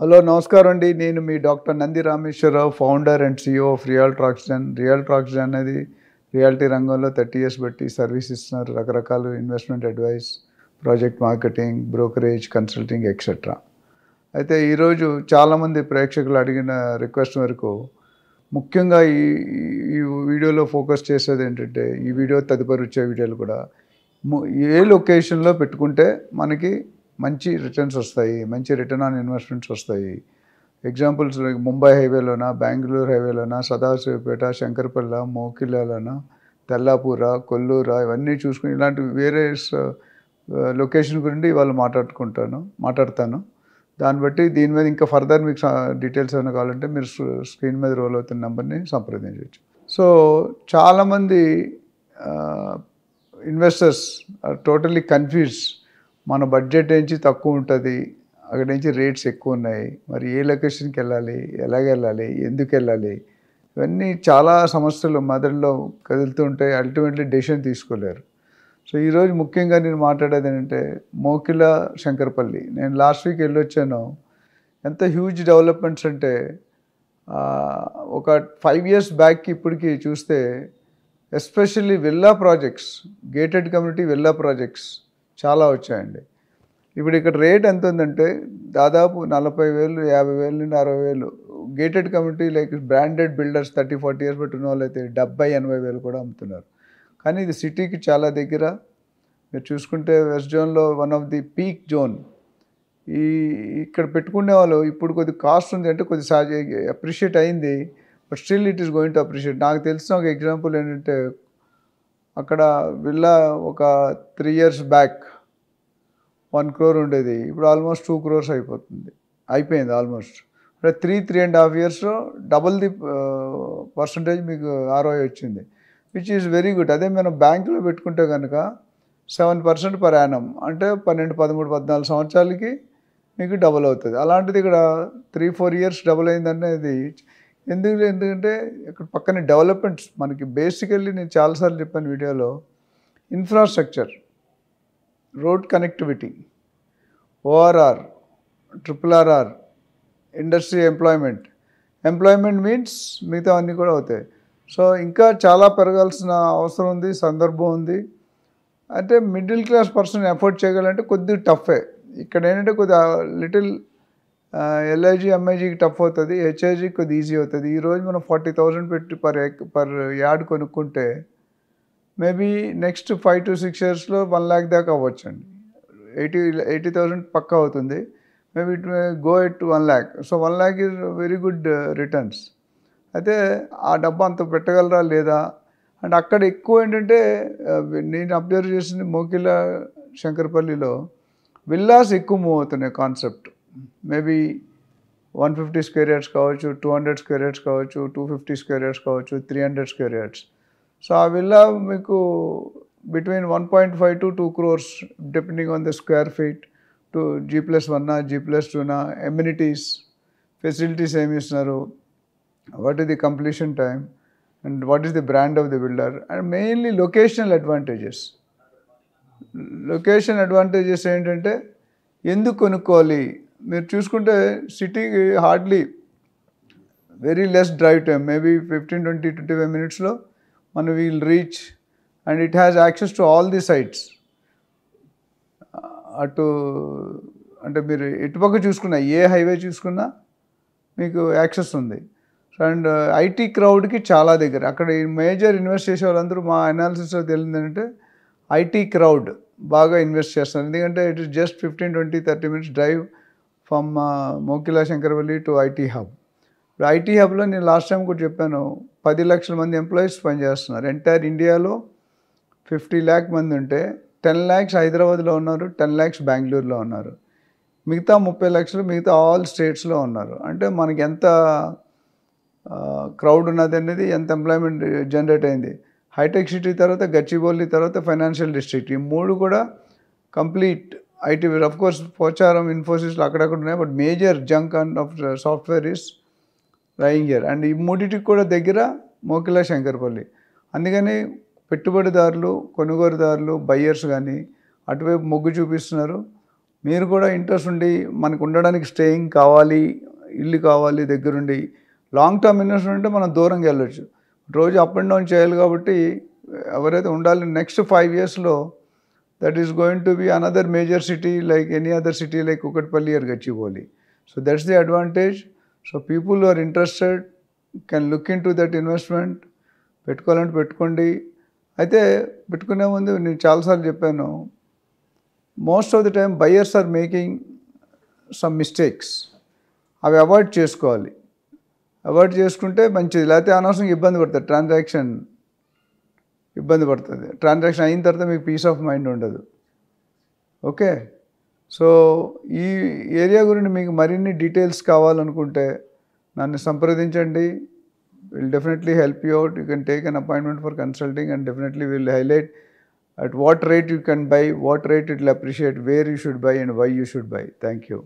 Hello నమస్కారం అండి. నేను మీ doctor Nandi Rameshwara Rao, founder and CEO of realty oxygen. Realty oxygen అనేది రియాలిటీ రంగంలో 30 ఇయర్స్ బట్టి సర్వీస్ ఇస్తున్నారు. రకరకాల investment advice, project marketing, brokerage, consulting etcetera. అయితే ఈరోజు చాలామంది ప్రేక్షకులు అడిగిన రిక్వెస్ట్ వరకు ముఖ్యంగా ఈ ఈ వీడియోలో ఫోకస్ చేసేది ఏంటంటే, ఈ వీడియో తదుపరి వచ్చే వీడియోలు కూడా ఏ లొకేషన్లో పెట్టుకుంటే మనకి మంచి రిటర్న్స్ వస్తాయి, మంచి రిటర్న్ ఆన్ ఇన్వెస్ట్మెంట్స్ వస్తాయి. ఎగ్జాంపుల్స్ లైక్ ముంబై హైవేలోనా, బెంగళూరు హైవేలోనా, సదాశివపేట, శంకరపల్లి, మోకిలాలోనా, తెల్లాపూర, కొల్లూరా, ఇవన్నీ చూసుకుని ఇలాంటి వేరే లొకేషన్ గురించి ఇవాళ మాట్లాడతాను. దాన్ని బట్టి దీని మీద ఇంకా ఫర్దర్ మీకు డీటెయిల్స్ ఏమైనా కావాలంటే మీరు స్క్రీన్ మీద రోల్ అవుతున్న నెంబర్ని సంప్రదించవచ్చు. సో చాలామంది ఇన్వెస్టర్స్ ఆర్ టోటల్లీ కన్ఫ్యూజ్. మన బడ్జెట్ నుంచి తక్కువ ఉంటుంది, అక్కడి నుంచి రేట్స్ ఎక్కువ ఉన్నాయి, మరి ఏ లొకేషన్కి వెళ్ళాలి, ఎలాగెళ్ళాలి, ఎందుకు వెళ్ళాలి, ఇవన్నీ చాలా సమస్యలు మెదడులో కదులుతూ ఉంటాయి. అల్టిమేట్లీ డెసిషన్ తీసుకోలేరు. సో ఈరోజు ముఖ్యంగా నేను మాట్లాడేది ఏంటంటే మోకిల శంకరపల్లి. నేను లాస్ట్ వీక్ వెళ్ళొచ్చాను. ఎంత హ్యూజ్ డెవలప్మెంట్స్ అంటే ఒక 5 years బ్యాక్కి ఇప్పటికి చూస్తే especially villa projects, gated community villa projects చాలా వచ్చాయండి. ఇప్పుడు ఇక్కడ రేట్ ఎంత ఉందంటే దాదాపు 40,000, 50,000 నుండి 60,000. Gated community like branded builders 30-40 years బట్టి ఉన్న వాళ్ళు అయితే 70,000-80,000 కూడా అమ్ముతున్నారు. కానీ ఇది సిటీకి చాలా దగ్గర. మీరు చూసుకుంటే వెస్ట్ జోన్లో one of the peak zone. ఇక్కడ పెట్టుకునే వాళ్ళు ఇప్పుడు కొద్ది కాస్ట్ ఉంది అంటే కొద్ది అప్రిషియేట్ అయింది, but still it is going to appreciate. నాకు తెలిసిన ఒక ఎగ్జాంపుల్ ఏంటంటే అక్కడ విల్లా ఒక 3 years బ్యాక్ 1 crore ఉండేది, ఇప్పుడు ఆల్మోస్ట్ 2 crores అయిపోయింది ఆల్మోస్ట్. అంటే 3.5 yearsలో డబుల్ ది పర్సంటేజ్ మీకు ROI వచ్చింది, విచ్ ఈజ్ వెరీ గుడ్. అదే మనం బ్యాంకులో పెట్టుకుంటే కనుక 7% per annum, అంటే 12, 13, 14 సంవత్సరాలకి మీకు డబుల్ అవుతుంది. అలాంటిది ఇక్కడ 3-4 years డబుల్ అయిందనేది ఎందుకంటే ఇక్కడ పక్కనే డెవలప్మెంట్స్ మనకి బేసికల్లీ నేను చాలాసార్లు చెప్పాను వీడియోలో. Infrastructure, road connectivity, ORR, RRR, industry, employment means మిగతా అన్నీ కూడా అవుతాయి. సో ఇంకా చాలా పెరగాల్సిన అవసరం ఉంది, సందర్భం ఉంది. అంటే మిడిల్ క్లాస్ పర్సన్ ఎఫోర్డ్ చేయగలంటే కొద్దిగా టఫే. ఇక్కడ ఏంటంటే కొద్దిగా లిటిల్ LIG, MIGకి టఫ్ అవుతుంది, HIG కొద్ది ఈజీ అవుతుంది. ఈరోజు మనం 40,000 పెట్టి పర్ యార్డ్ కొనుక్కుంటే మేబీ నెక్స్ట్ 5 to 6 yearsలో 1 lakh దాకా అవ్వచ్చండి. 80,000 పక్కా అవుతుంది. Maybe it may go at 1 lakh. So 1 lakh is very good returns. అయితే ఆ డబ్బు అంత పెట్టగలరా లేదా అండ్ అక్కడ ఎక్కువ ఏంటంటే నేను అబ్జర్వ్ చేసింది మోకిల శంకరపల్లిలో విల్లాస్ ఎక్కువ మూవ్ అవుతున్నాయి కాన్సెప్ట్. మేబీ 150 square yards కావచ్చు, 200 square yards కావచ్చు, 250 square yards కావచ్చు, 300 square yards. సో ఆ విల్లా మీకు between 1.5 to 2 crores depending on the square feet, to G+1, G+2, amenities, facilities ఏమి ఇస్తున్నారు, what is the completion time and what is the brand of the builder, and mainly locational advantages. Location advantages ఏంటంటే ఎందుకు కొనుక్కోవాలి. మీరు చూసుకుంటే సిటీకి hardly very less drive time, maybe 15-20-25 minutesలో మనం will reach and it has access to all the sites. అటు అంటే మీరు ఎటుపక్క చూసుకున్నా, ఏ హైవే చూసుకున్నా మీకు యాక్సెస్ ఉంది. అండ్ IT క్రౌడ్కి చాలా దగ్గర. అక్కడ మేజర్ ఇన్వెస్ట్ చేసే వాళ్ళందరూ మా అనాలిసిస్లో తెలియదు IT క్రౌడ్ బాగా ఇన్వెస్ట్ చేస్తున్నారు. ఎందుకంటే it is just 15-20-30 minutes drive from Mokila Shankarpally to IT hub. ఇప్పుడు IT హబ్లో నేను లాస్ట్ టైం కూడా చెప్పాను, 10 lakhs మంది ఎంప్లాయీస్ పనిచేస్తున్నారు. ఎంటైర్ ఇండియాలో 50 lakh మంది ఉంటే 10 lakhs హైదరాబాద్లో ఉన్నారు, 10 lakhs బెంగళూరులో ఉన్నారు, మిగతా 30 lakhs మిగతా ఆల్ స్టేట్స్లో ఉన్నారు. అంటే మనకి ఎంత క్రౌడ్ ఉన్నది అనేది, ఎంత ఎంప్లాయ్మెంట్ జనరేట్ అయింది. హైటెక్ సిటీ తర్వాత గచ్చిబౌలి తర్వాత ఫైనాన్షియల్ డిస్ట్రిక్ట్, ఈ 3 కూడా complete IT. Of course Pocharam, ఇన్ఫోసిస్లో అక్కడక్కడ ఉన్నాయి, but major junk and of software is lying here. And ఈ మూడింటికి కూడా దగ్గర మోకిల శంకరపల్లి. అందుకని పెట్టుబడిదారులు, కొనుగోలుదారులు, బయ్యర్స్ కానీ అటువైపు మొగ్గు చూపిస్తున్నారు. మీరు కూడా ఇంట్రెస్ట్ ఉండి మనకు ఉండడానికి స్టేయింగ్ కావాలి, ఇల్లు కావాలి దగ్గరుండి, లాంగ్ టర్మ్ ఇన్వెస్ట్మెంట్ అంటే మనం దూరంగా వెళ్ళొచ్చు. రోజు అప్ అండ్ డౌన్ చేయాలి కాబట్టి ఎవరైతే ఉండాలి నెక్స్ట్ 5 ఇయర్స్లో that is going to be another major city like any other city like Kukatpalli or Gachibowli. So that's the advantage. So people who are interested can look into that investment. పెట్టుకోవాలంటే పెట్టుకోండి. అయితే పెట్టుకునే ముందు నేను చాలాసార్లు చెప్పాను, most of the time buyers are making some mistakes. అవి avoid చేసుకోవాలి. అవాయిడ్ చేసుకుంటే మంచిది, లేకపోతే అనవసరంగా ఇబ్బంది పడతారు. ట్రాన్సాక్షన్ అయిన తర్వాత మీకు పీస్ ఆఫ్ మైండ్ ఉండదు. ఓకే, సో ఈ ఏరియా గురించి మీకు మరిన్ని డీటెయిల్స్ కావాలనుకుంటే నన్ను సంప్రదించండి. Will definitely help you out. You can take an appointment for consulting and definitely will highlight at what rate you can buy, what rate it will appreciate, where you should buy and why you should buy. Thank you.